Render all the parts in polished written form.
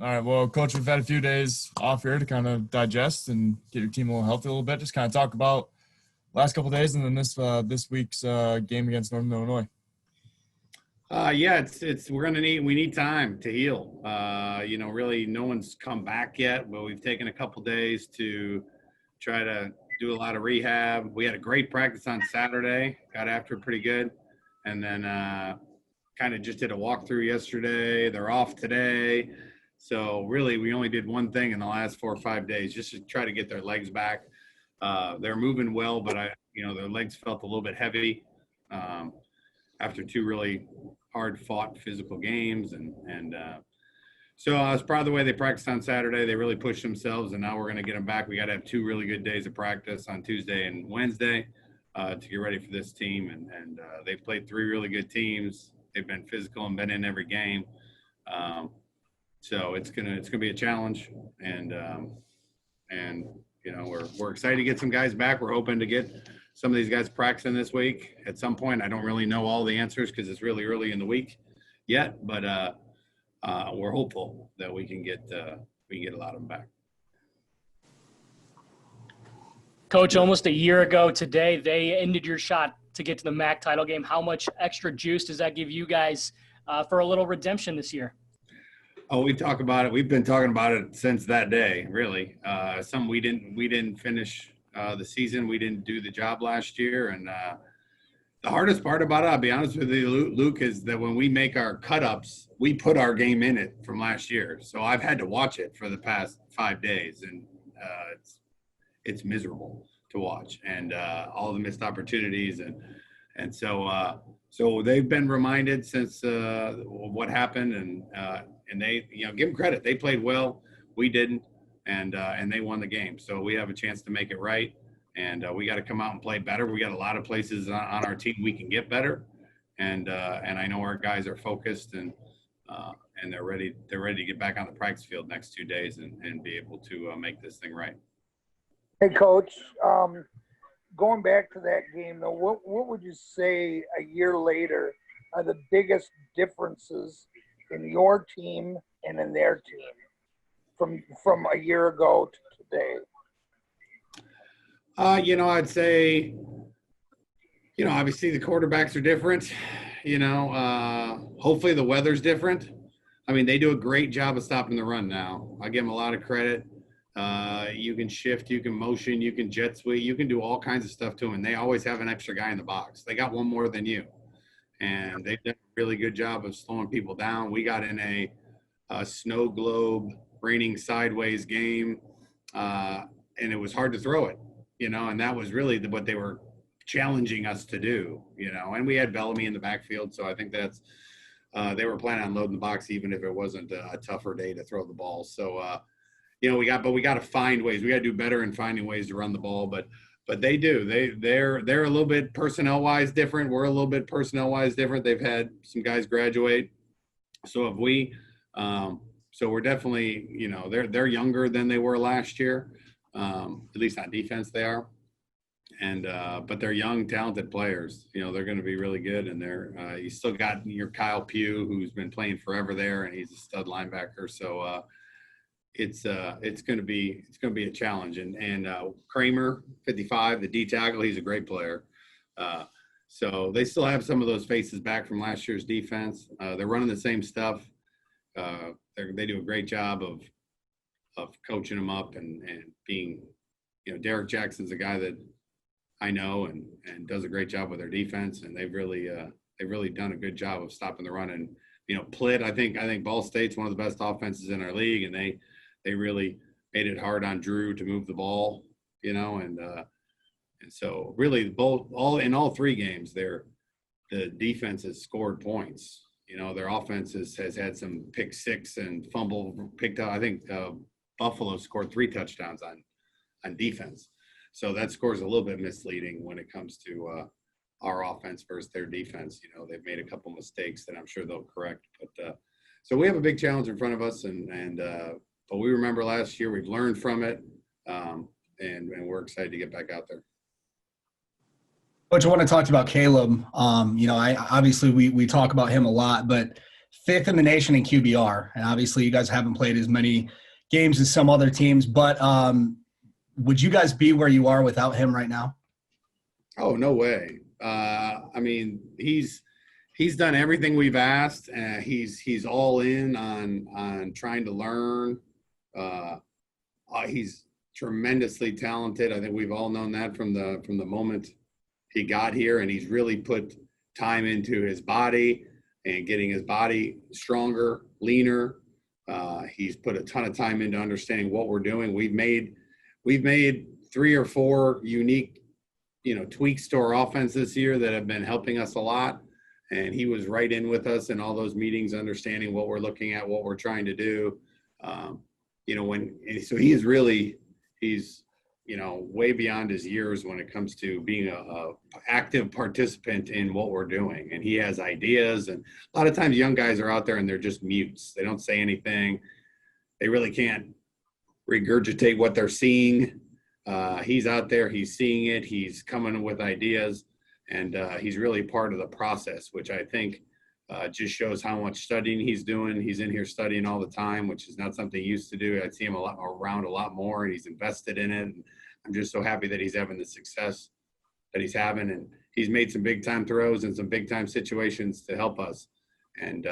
All right. Well, Coach, we've had a few days off here to kind of digest and get your team a little healthy a little bit. Just kind of talk about last couple of days and then this week's game against Northern Illinois. Yeah, we need time to heal. Really no one's come back yet, but we've taken a couple days to try to do a lot of rehab. We had a great practice on Saturday, got after it pretty good, and then kind of just did a walkthrough yesterday. They're off today. So really we only did one thing in the last 4 or 5 days just to try to get their legs back. They're moving well, but their legs felt a little bit heavy after 2 really hard-fought physical games, and so I was proud of the way they practiced on Saturday. They really pushed themselves, and now we're going to get them back. We got to have 2 really good days of practice on Tuesday and Wednesday to get ready for this team, and they've played 3 really good teams. They've been physical and been in every game, so it's gonna be a challenge, and we're excited to get some guys back. We're hoping to get some of these guys practicing this week at some point. I don't really know all the answers because it's really early in the week yet, but we're hopeful that we can get a lot of them back. Coach, almost a year ago today, they ended your shot to get to the MAC title game. How much extra juice does that give you guys for a little redemption this year? Oh, we talk about it. We've been talking about it since that day, really. We didn't finish the season. We didn't do the job last year. And the hardest part about it, I'll be honest with you, Luke, is that when we make our cut-ups, we put our game in it from last year. So I've had to watch it for the past 5 days, and it's miserable to watch, and all the missed opportunities. And so they've been reminded since what happened, and they, give them credit. They played well. We didn't. And they won the game. So we have a chance to make it right. And we got to come out and play better. We got a lot of places on our team we can get better. And I know our guys are focused and they're ready. They're ready to get back on the practice field next 2 days and be able to make this thing right. Hey, Coach, going back to that game, though, what would you say a year later are the biggest differences in your team and in their team from a year ago to today? I'd say, obviously the quarterbacks are different. Hopefully the weather's different. I mean, they do a great job of stopping the run now. I give them a lot of credit. You can shift, you can motion, you can jet sweep, you can do all kinds of stuff to them. And they always have an extra guy in the box. They got one more than you. And they've done a really good job of slowing people down. We got in a snow globe raining sideways game, and it was hard to throw it, and that was really what they were challenging us to do, and we had Bellamy in the backfield. So I think that's they were planning on loading the box even if it wasn't a tougher day to throw the ball. So we got to find ways. We got to do better in finding ways to run the ball, but they do. They're a little bit personnel wise different. We're a little bit personnel wise different. They've had some guys graduate. So have we. So we're definitely, they're younger than they were last year. At least on defense they are. And but they're young, talented players. They're going to be really good. And you still got your Kyle Pugh, who's been playing forever there, and he's a stud linebacker. So it's going to be a challenge. And Kramer, 55, the D tackle, he's a great player. So they still have some of those faces back from last year's defense. They're running the same stuff. They do a great job of coaching them up and being, Derek Jackson's a guy that I know and does a great job with their defense, and they've really done a good job of stopping the run. And Plitt, I think Ball State's one of the best offenses in our league, and they really made it hard on Drew to move the ball, and so really in all 3 games the defense has scored points. Their offense has had some pick six and fumble picked up. I think Buffalo scored 3 touchdowns on defense. So that score is a little bit misleading when it comes to our offense versus their defense. They've made a couple mistakes that I'm sure they'll correct. But so we have a big challenge in front of us, but we remember last year. We've learned from it, and we're excited to get back out there. Coach, I want to talk about Caleb. I obviously we talk about him a lot, but fifth in the nation in QBR. And obviously you guys haven't played as many games as some other teams, but would you guys be where you are without him right now? Oh, no way. I mean, he's done everything we've asked. He's all in on trying to learn. He's tremendously talented. I think we've all known that from the moment he got here, and he's really put time into his body and getting his body stronger, leaner. He's put a ton of time into understanding what we're doing. We've made 3 or 4 unique, tweaks to our offense this year that have been helping us a lot. And he was right in with us in all those meetings, understanding what we're looking at, what we're trying to do. So he's way beyond his years when it comes to being a active participant in what we're doing. And he has ideas. And a lot of times young guys are out there and they're just mutes. They don't say anything. They really can't regurgitate what they're seeing. He's out there, he's seeing it, he's coming with ideas, and he's really part of the process, which I think just shows how much studying he's doing. He's in here studying all the time, which is not something he used to do. I see him around a lot more, and he's invested in it. And I'm just so happy that he's having the success that he's having, and he's made some big time throws and some big time situations to help us. And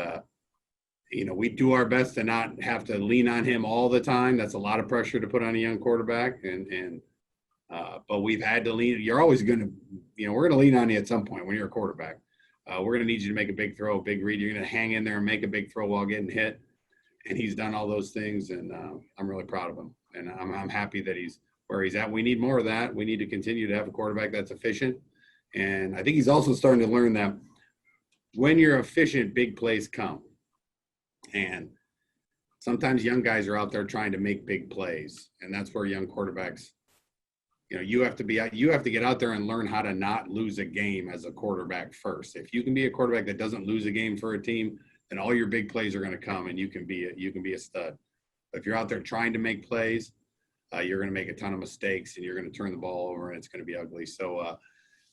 we do our best to not have to lean on him all the time. That's a lot of pressure to put on a young quarterback. But we've had to lean. You're always going to, we're going to lean on you at some point when you're a quarterback. We're going to need you to make a big throw, a big read. You're going to hang in there and make a big throw while getting hit. And he's done all those things, and I'm really proud of him. And I'm happy that he's where he's at. We need more of that. We need to continue to have a quarterback that's efficient. And I think he's also starting to learn that when you're efficient, big plays come. And sometimes young guys are out there trying to make big plays, and that's where young quarterbacks, you have to get out there and learn how to not lose a game as a quarterback first. If you can be a quarterback that doesn't lose a game for a team, then all your big plays are going to come, and you can be a stud. But if you're out there trying to make plays, you're going to make a ton of mistakes, and you're going to turn the ball over, and it's going to be ugly. So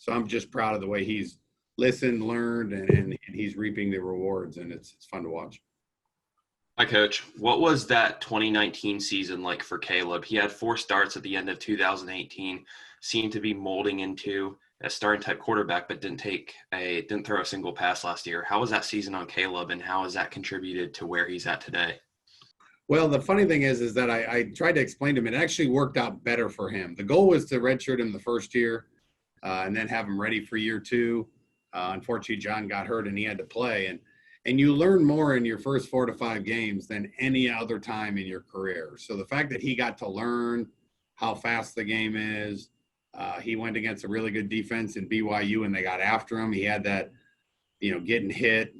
I'm just proud of the way he's listened, learned, and he's reaping the rewards, and it's fun to watch. Hi, Coach. What was that 2019 season like for Caleb? He had 4 starts at the end of 2018, seemed to be molding into a starting type quarterback, but didn't throw a single pass last year. How was that season on Caleb, and how has that contributed to where he's at today? Well, the funny thing is that I tried to explain to him, it actually worked out better for him. The goal was to redshirt him the first year and then have him ready for year 2. Unfortunately, John got hurt and he had to play. And you learn more in your first 4 to 5 games than any other time in your career. So the fact that he got to learn how fast the game is, he went against a really good defense in BYU and they got after him. He had that, getting hit,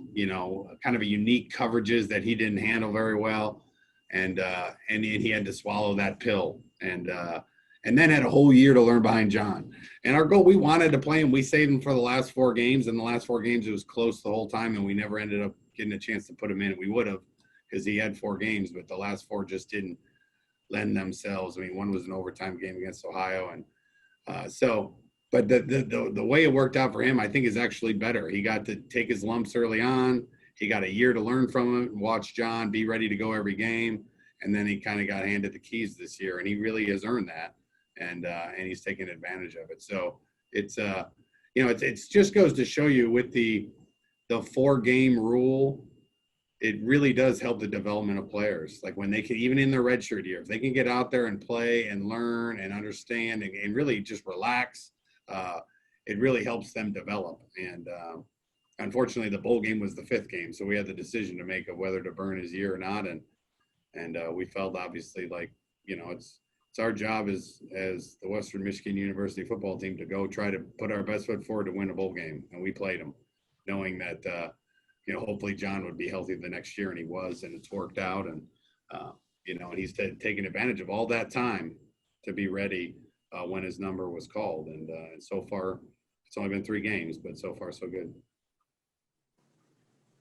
kind of a unique coverages that he didn't handle very well. And he had to swallow that pill and then had a whole year to learn behind John. And our goal, we wanted to play him. We saved him for the last 4 games. And the last 4 games, it was close the whole time. And we never ended up getting a chance to put him in. We would have because he had 4 games, but the last 4 just didn't lend themselves. I mean, one was an overtime game against Ohio. And but the way it worked out for him, I think is actually better. He got to take his lumps early on. He got a year to learn from him and watch John be ready to go every game. And then he kind of got handed the keys this year, and he really has earned that. And he's taking advantage of it. So it's it just goes to show you with the 4-game rule, it really does help the development of players. Like when they can, even in their redshirt year, if they can get out there and play and learn and understand and really just relax, it really helps them develop. And unfortunately, the bowl game was the 5th game, so we had the decision to make of whether to burn his year or not. And we felt obviously like it's our job as the Western Michigan University football team to go try to put our best foot forward to win a bowl game. And we played them knowing that, hopefully John would be healthy the next year, and he was, and it's worked out. And, and he's taken advantage of all that time to be ready when his number was called. And so far, it's only been 3 games, but so far so good.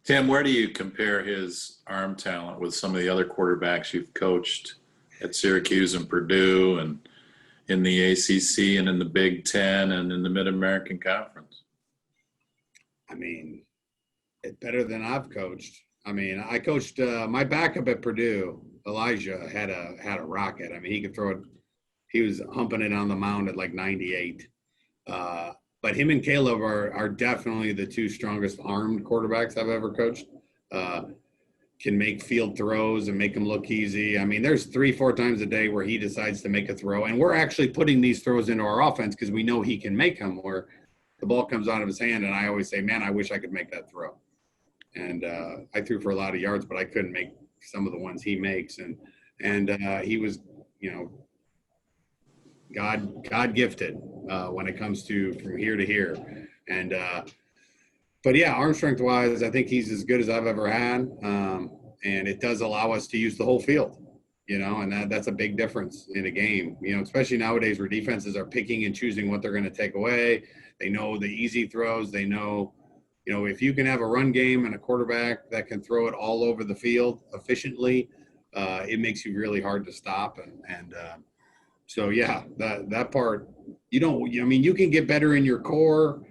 Tim, where do you compare his arm talent with some of the other quarterbacks you've coached at Syracuse and Purdue and in the ACC and in the Big Ten and in the Mid-American Conference? I mean, it's better than I've coached. I mean, I coached my backup at Purdue. Elijah had a rocket. I mean, he could throw it. He was humping it on the mound at like 98. But him and Caleb are definitely the two strongest armed quarterbacks I've ever coached. Can make field throws and make them look easy. I mean, there's 3-4 times a day where he decides to make a throw, and we're actually putting these throws into our offense because we know he can make them, where the ball comes out of his hand, and I always say, man, I wish I could make that throw. And I threw for a lot of yards, but I couldn't make some of the ones he makes. And he was, you know, God gifted when it comes to from here to here. And but yeah, arm strength wise, I think he's as good as I've ever had. And it does allow us to use the whole field, you know, and that's a big difference in a game, you know, especially nowadays where defenses are picking and choosing what they're going to take away. They know the easy throws. They know, you know, if you can have a run game and a quarterback that can throw it all over the field efficiently, it makes you really hard to stop. And so, yeah, that part, you can get better in your core.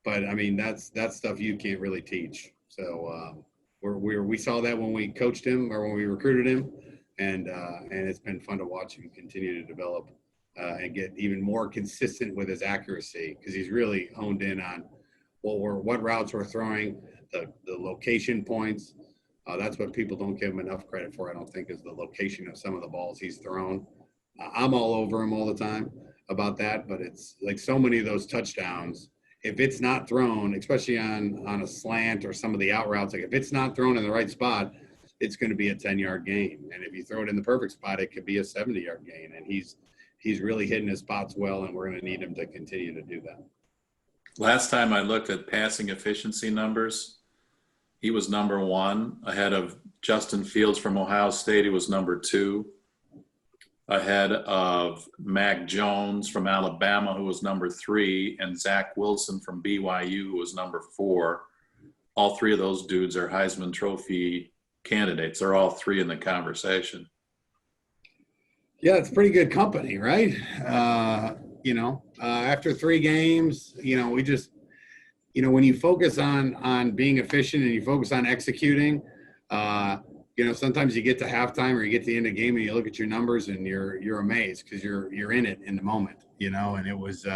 But I mean, that's stuff you can't really teach. So we saw that when we coached him or when we recruited him, and it's been fun to watch him continue to develop and get even more consistent with his accuracy, because he's really honed in on what routes we're throwing, the location points. That's what people don't give him enough credit for, I don't think, is the location of some of the balls he's thrown. I'm all over him all the time about that, but it's like so many of those touchdowns, if it's not thrown, especially on a slant or some of the out routes, like if it's not thrown in the right spot, it's going to be a 10-yard gain. And if you throw it in the perfect spot, it could be a 70-yard gain. And he's really hitting his spots well, and we're going to need him to continue to do that. Last time I looked at passing efficiency numbers, he was number 1 ahead of Justin Fields from Ohio State. He was number 2 ahead of Mac Jones from Alabama, who was number 3, and Zach Wilson from BYU, who was number 4. All 3 of those dudes are Heisman Trophy candidates. They're all 3 in the conversation. Yeah, it's pretty good company, right? After 3 games, we just, when you focus on being efficient and you focus on executing, sometimes you get to halftime or you get to the end of the game and you look at your numbers and you're amazed because you're in it in the moment, and it was,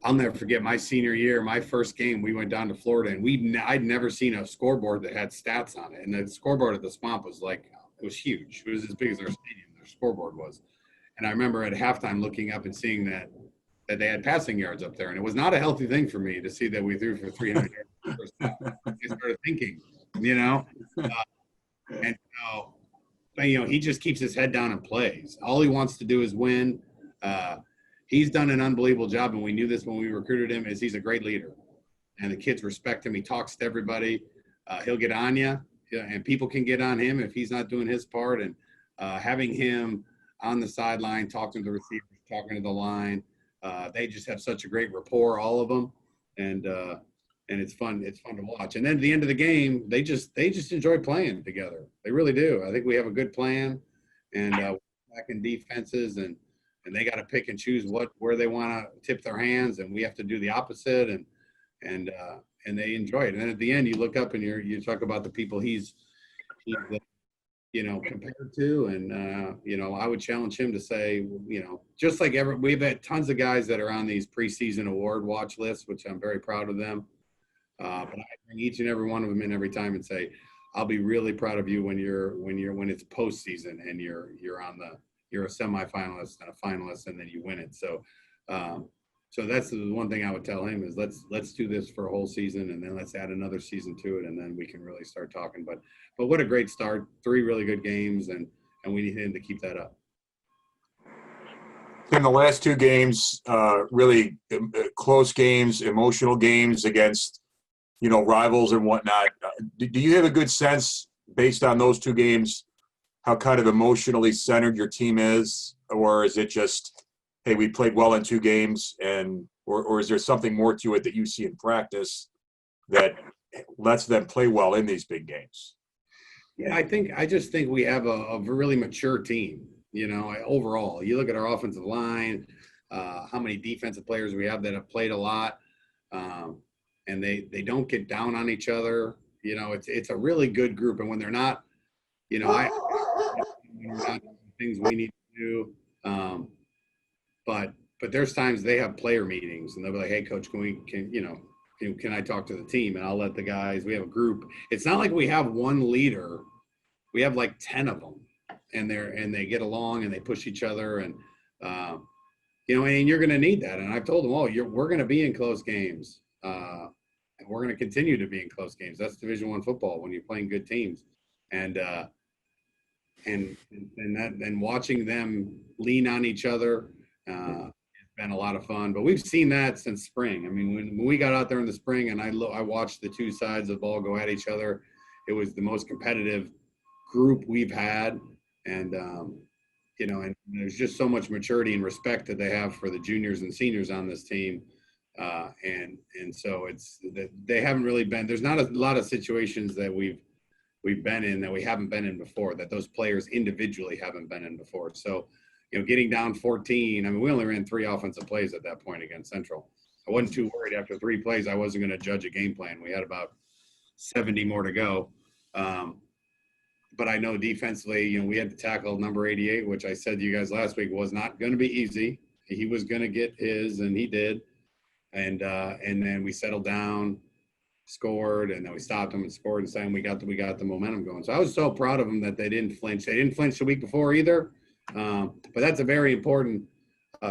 I'll never forget my senior year, my first game, we went down to Florida and I'd never seen a scoreboard that had stats on it. And the scoreboard at the Swamp was it was huge. It was as big as our stadium, their scoreboard was. And I remember at halftime looking up and seeing that they had passing yards up there. And it was not a healthy thing for me to see that we threw for 300 yards. I started thinking, and so, he just keeps his head down and plays. All he wants to do is win. He's done an unbelievable job, and we knew this when we recruited him, is he's a great leader. And the kids respect him. He talks to everybody. He'll get on you, and people can get on him if he's not doing his part. And having him on the sideline, talking to the receivers, talking to the line, they just have such a great rapport, all of them. And it's fun. It's fun to watch. And then at the end of the game, they just enjoy playing together. They really do. I think we have a good plan, and back in defenses, and they got to pick and choose where they want to tip their hands, and we have to do the opposite. And they enjoy it. And then at the end, you look up and you talk about the people he's compared to, and I would challenge him to say, just like we've had tons of guys that are on these preseason award watch lists, which I'm very proud of them. But I bring each and every one of them in every time and say, I'll be really proud of you when it's postseason and you're a semifinalist and a finalist and then you win it. So that's the one thing I would tell him is let's do this for a whole season and then let's add another season to it and then we can really start talking. But what a great start! 3 really good games and we need him to keep that up. In the last 2 games, really close games, emotional games against rivals and whatnot. Do you have a good sense based on those 2 games how kind of emotionally centered your team is, or is it just, hey, we played well in 2 games, or is there something more to it that you see in practice that lets them play well in these big games? Yeah, I just think we have a really mature team. Overall, you look at our offensive line, how many defensive players we have that have played a lot, and they don't get down on each other. You know, it's a really good group. And when they're not, you know, when we're not doing things we need to do. But there's times they have player meetings and they'll be like, hey, coach, can I talk to the team? And I'll let the guys, we have a group. It's not like we have one leader. We have like 10 of them and they get along and they push each other. And, you know, and you're going to need that. And I've told them, we're going to be in close games. And we're going to continue to be in close games. That's Division I football when you're playing good teams. And watching them lean on each other, it's been a lot of fun. But we've seen that since spring. I mean, when we got out there in the spring and I watched the two sides of the ball go at each other, it was the most competitive group we've had. And, you know, and there's just so much maturity and respect that they have for the juniors and seniors on this team. And so they haven't really been, there's not a lot of situations that we've been in that we haven't been in before, that those players individually haven't been in before. So, you know, getting down 14, I mean, we only ran 3 offensive plays at that point against Central. I wasn't too worried after 3 plays. I wasn't going to judge a game plan. We had about 70 more to go. But I know defensively, you know, we had to tackle number 88, which I said to you guys last week was not going to be easy. He was going to get his, and he did. And then we settled down, scored, and then we stopped them and scored, and we got the momentum going. So I was so proud of them that they didn't flinch. They didn't flinch the week before either. But that's a very important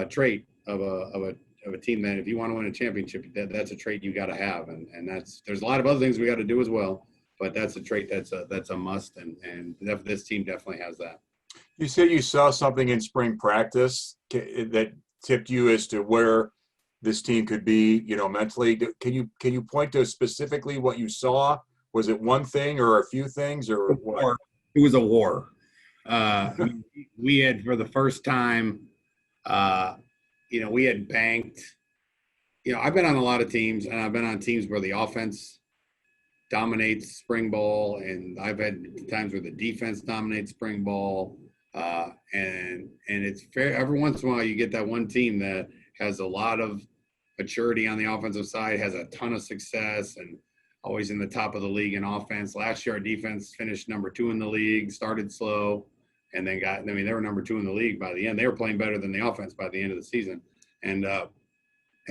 trait of a team that if you want to win a championship, that's a trait you got to have. And there's a lot of other things we got to do as well, but that's a trait that's a must. And this team definitely has that. You said you saw something in spring practice that tipped you as to where this team could be, you know, mentally. Can you point to specifically what you saw? Was it one thing or a few things or what? It was a war. We had, for the first time, you know, we had banked, you know, I've been on a lot of teams and I've been on teams where the offense dominates spring ball, and I've had times where the defense dominates spring ball. And it's fair. Every once in a while you get that one team that has a lot of maturity on the offensive side, has a ton of success, and always in the top of the league in offense. Last year, our defense finished number 2 in the league, started slow, and then they were number 2 in the league by the end. They were playing better than the offense by the end of the season. And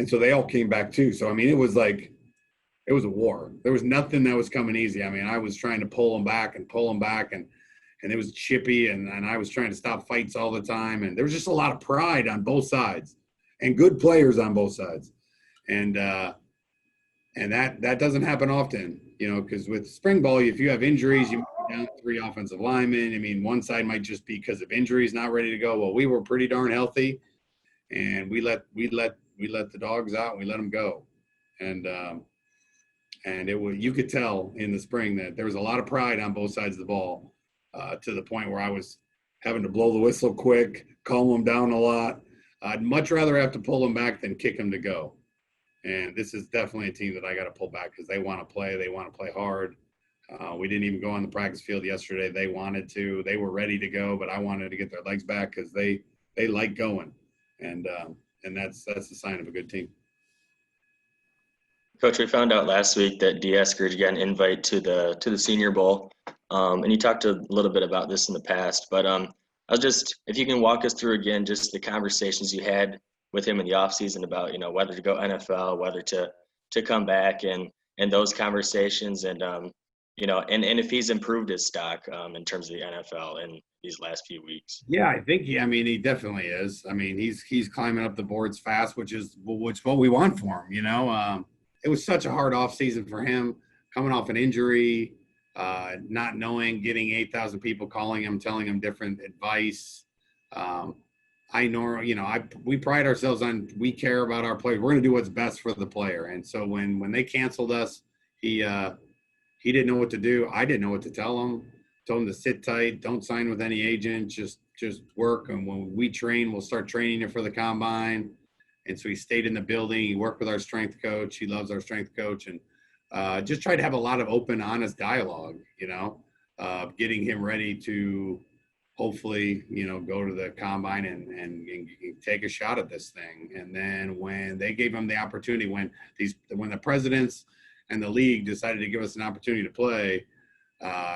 so they all came back too. So, I mean, it was a war. There was nothing that was coming easy. I mean, I was trying to pull them back, and it was chippy, and I was trying to stop fights all the time. And there was just a lot of pride on both sides and good players on both sides. And that doesn't happen often, you know, because with spring ball, if you have injuries, you might be down 3 offensive linemen. I mean, one side might just be because of injuries, not ready to go. Well, we were pretty darn healthy, and we let the dogs out. We let them go, and you could tell in the spring that there was a lot of pride on both sides of the ball, to the point where I was having to blow the whistle quick, calm them down a lot. I'd much rather have to pull them back than kick them to go. And this is definitely a team that I got to pull back because they want to play. They want to play hard. We didn't even go on the practice field yesterday. They wanted to. They were ready to go, but I wanted to get their legs back because they like going. And that's the sign of a good team. Coach, we found out last week that Eskridge got an invite to the Senior Bowl, and you talked a little bit about this in the past. But I was just, if you can walk us through again, just the conversations you had with him in the offseason about, you know, whether to go NFL, whether to come back, and those conversations, and you know, and if he's improved his stock in terms of the NFL in these last few weeks. Yeah, I think he definitely is. I mean, he's climbing up the boards fast, which is what we want for him. You know, it was such a hard off season for him, coming off an injury, not knowing, getting 8,000 people calling him, telling him different advice. We pride ourselves on, we care about our players. We're going to do what's best for the player. And so when they canceled us, he didn't know what to do. I didn't know what to tell him. Told him to sit tight, don't sign with any agent, just work. And when we train, we'll start training him for the combine. And so he stayed in the building. He worked with our strength coach. He loves our strength coach, and just tried to have a lot of open, honest dialogue, you know, getting him ready to hopefully, you know, go to the combine and take a shot at this thing. And then when they gave him the opportunity, when the presidents and the league decided to give us an opportunity to play,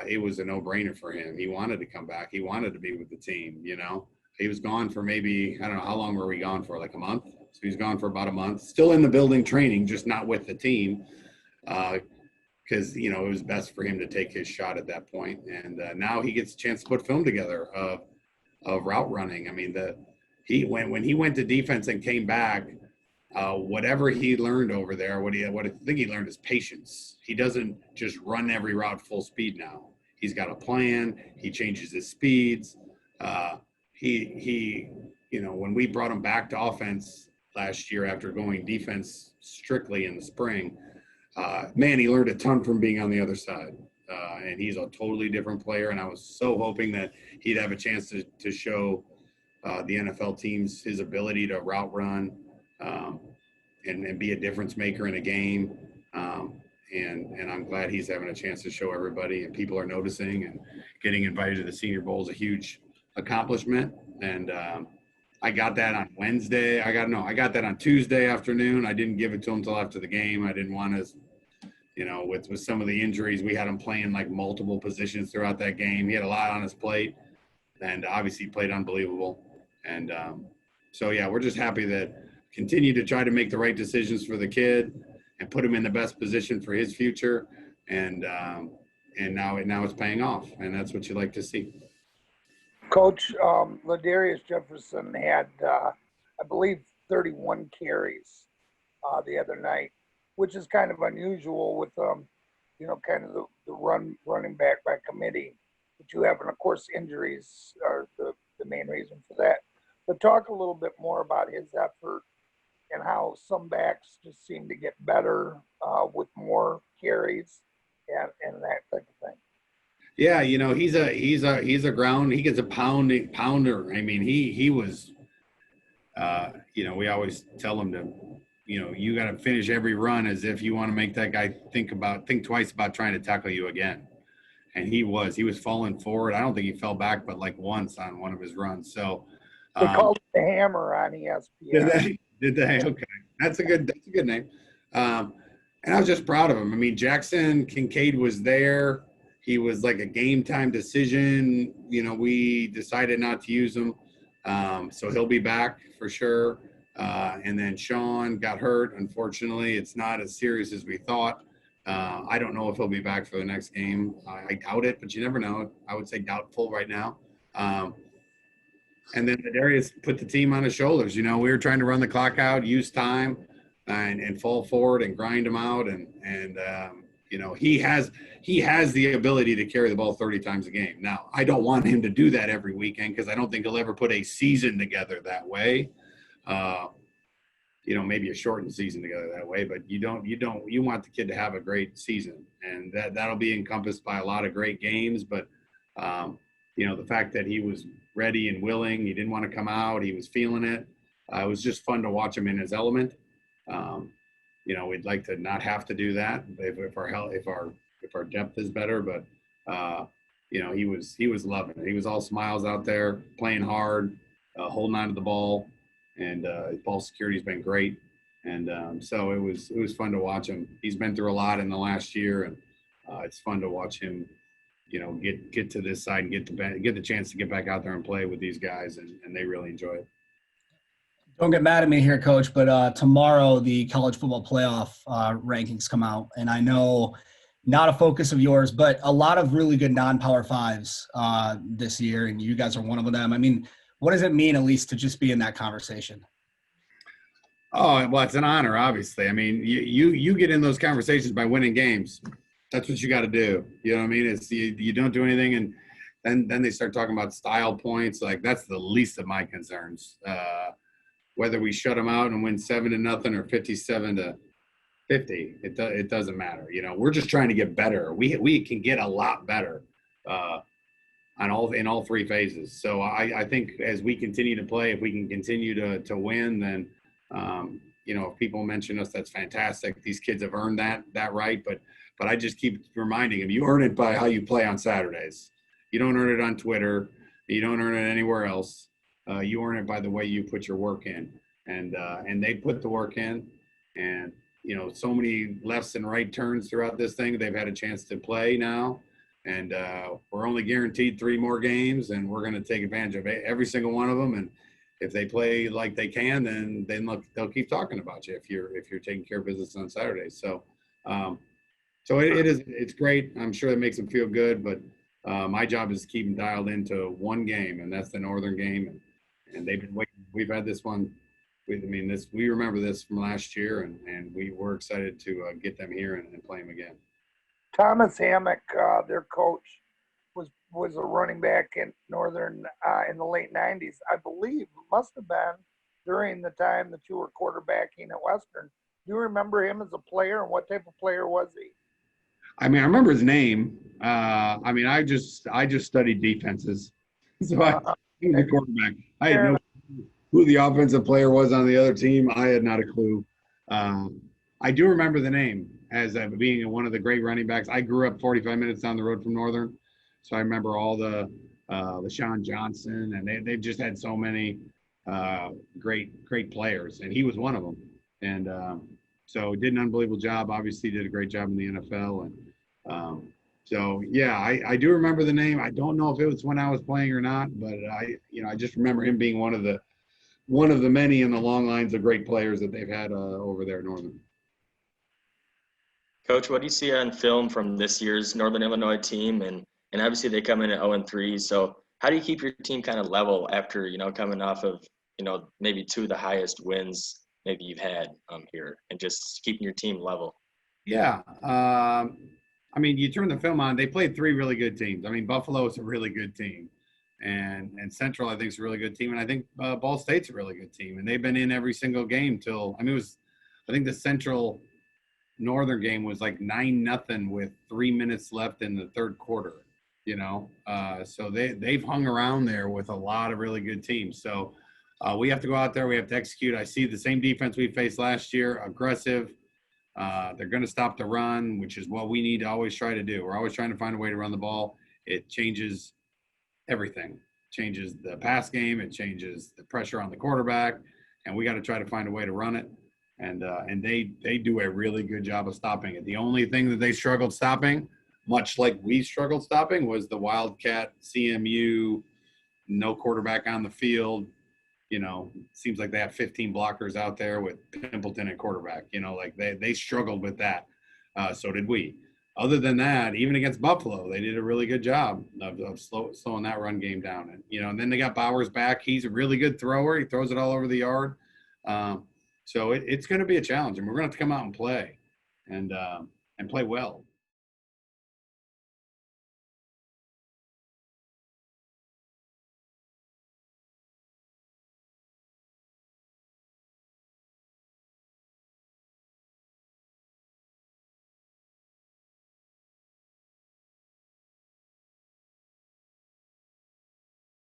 it was a no-brainer for him. He wanted to come back. He wanted to be with the team, you know. He was gone for maybe, I don't know, how long were we gone for, like a month? So he was gone for about a month, still in the building training, just not with the team, because, you know, it was best for him to take his shot at that point. And now he gets a chance to put film together of route running. I mean, when he went to defense and came back, whatever he learned over there, what I think he learned is patience. He doesn't just run every route full speed now. He's got a plan. He changes his speeds. He, you know, when we brought him back to offense last year after going defense strictly in the spring, man, he learned a ton from being on the other side. And he's a totally different player. And I was so hoping that he'd have a chance to show the NFL teams his ability to route run, and be a difference maker in a game. And I'm glad he's having a chance to show everybody, and people are noticing, and getting invited to the Senior Bowl is a huge accomplishment. And I got that on Wednesday. I got that on Tuesday afternoon. I didn't give it to him until after the game. I didn't want to, you know, with some of the injuries, we had him playing like multiple positions throughout that game. He had a lot on his plate, and obviously played unbelievable. And so, yeah, we're just happy that continue to try to make the right decisions for the kid and put him in the best position for his future. And now it's paying off, and that's what you like to see. Coach, Ladarius Jefferson had, I believe, 31 carries the other night, which is kind of unusual with, you know, kind of the running back by committee that you have. And, of course, injuries are the main reason for that. But talk a little bit more about his effort and how some backs just seem to get better with more carries and that type of thing. Yeah, you know, he's a ground. He gets a pounder. I mean, he was, you know, we always tell him to, you know, you got to finish every run as if you want to make that guy think twice about trying to tackle you again. And he was falling forward. I don't think he fell back, but like once on one of his runs. So they called it the hammer on ESPN. Did they? Okay, that's a good name. And I was just proud of him. I mean, Jackson Kincaid was there. He was like a game time decision. You know, we decided not to use him. So he'll be back for sure. And then Sean got hurt. Unfortunately, it's not as serious as we thought. I don't know if he'll be back for the next game. I doubt it, but you never know. I would say doubtful right now. And then Darius put the team on his shoulders. You know, we were trying to run the clock out, use time, and fall forward and grind them out. And you know, he has the ability to carry the ball 30 times a game. Now, I don't want him to do that every weekend because I don't think he'll ever put a season together that way. You know, maybe a shortened season together that way, but you want the kid to have a great season, and that'll be encompassed by a lot of great games. But you know, the fact that he was ready and willing, he didn't want to come out, he was feeling it. It was just fun to watch him in his element. You know, we'd like to not have to do that if our depth is better, but you know, he was loving it. He was all smiles out there, playing hard, holding on to the ball, and his ball security's been great. And so it was fun to watch him. He's been through a lot in the last year, and it's fun to watch him, you know, get to this side and get the chance to get back out there and play with these guys, and they really enjoy it. Don't get mad at me here, Coach, but tomorrow the college football playoff rankings come out, and I know not a focus of yours, but a lot of really good non-power fives this year, and you guys are one of them. I mean, what does it mean, at least, to just be in that conversation? Oh, well, it's an honor, obviously. I mean, you get in those conversations by winning games. That's what you got to do. You know what I mean? It's you don't do anything, and then they start talking about style points. Like, that's the least of my concerns. Whether we shut them out and win 7-0 or 57-50, it doesn't matter. You know, we're just trying to get better. We can get a lot better in all three phases. So I think as we continue to play, if we can continue to win, then you know, if people mention us, that's fantastic. These kids have earned that right. But I just keep reminding them, you earn it by how you play on Saturdays. You don't earn it on Twitter. You don't earn it anywhere else. You earn it by the way you put your work in, and they put the work in, and so many lefts and right turns throughout this thing. They've had a chance to play now, and we're only guaranteed 3 more games, and we're going to take advantage of every single one of them. And if they play like they can, then they'll keep talking about you if you're taking care of business on Saturdays. So, it's great. I'm sure it makes them feel good, but my job is to keep them dialed into one game, and that's the Northern game. And they've been waiting. We've had this one. We remember this from last year, and we were excited to get them here and play them again. Thomas Hammock, their coach, was a running back in Northern in the late 90s. I believe must have been during the time that you were quarterbacking at Western. Do you remember him as a player, and what type of player was he? I remember his name. I just studied defenses, so he was a quarterback. I had no clue who the offensive player was on the other team. I had not a clue. I do remember the name as being one of the great running backs. I grew up 45 minutes down the road from Northern, so I remember all the Sean Johnson, and they just had so many great players, and he was one of them. And so did an unbelievable job. Obviously, did a great job in the NFL, and I do remember the name. I don't know if it was when I was playing or not, but I just remember him being one of the many in the long lines of great players that they've had over there at Northern. Coach, what do you see on film from this year's Northern Illinois team? And obviously they come in at 0-3. So how do you keep your team kind of level after, coming off of, maybe 2 of the highest wins maybe you've had here, and just keeping your team level? Yeah. You turn the film on, they played 3 really good teams. Buffalo is a really good team. And Central, I think, is a really good team. And I think Ball State's a really good team. And they've been in every single game I think the Central Northern game was like 9-0 with 3 minutes left in the third quarter, so they've hung around there with a lot of really good teams. So we have to go out there. We have to execute. I see the same defense we faced last year, aggressive. They're going to stop the run, which is what we need to always try to do. We're always trying to find a way to run the ball. It changes everything. It changes the pass game. It changes the pressure on the quarterback, and we got to try to find a way to run it. And they do a really good job of stopping it. The only thing that they struggled stopping, much like we struggled stopping, was the Wildcat CMU, no quarterback on the field. Seems like they have 15 blockers out there with Pimpleton at quarterback. They struggled with that. So did we. Other than that, even against Buffalo, they did a really good job of slowing that run game down. And then they got Bowers back. He's a really good thrower. He throws it all over the yard. So it's going to be a challenge, and we're going to have to come out and play and play well.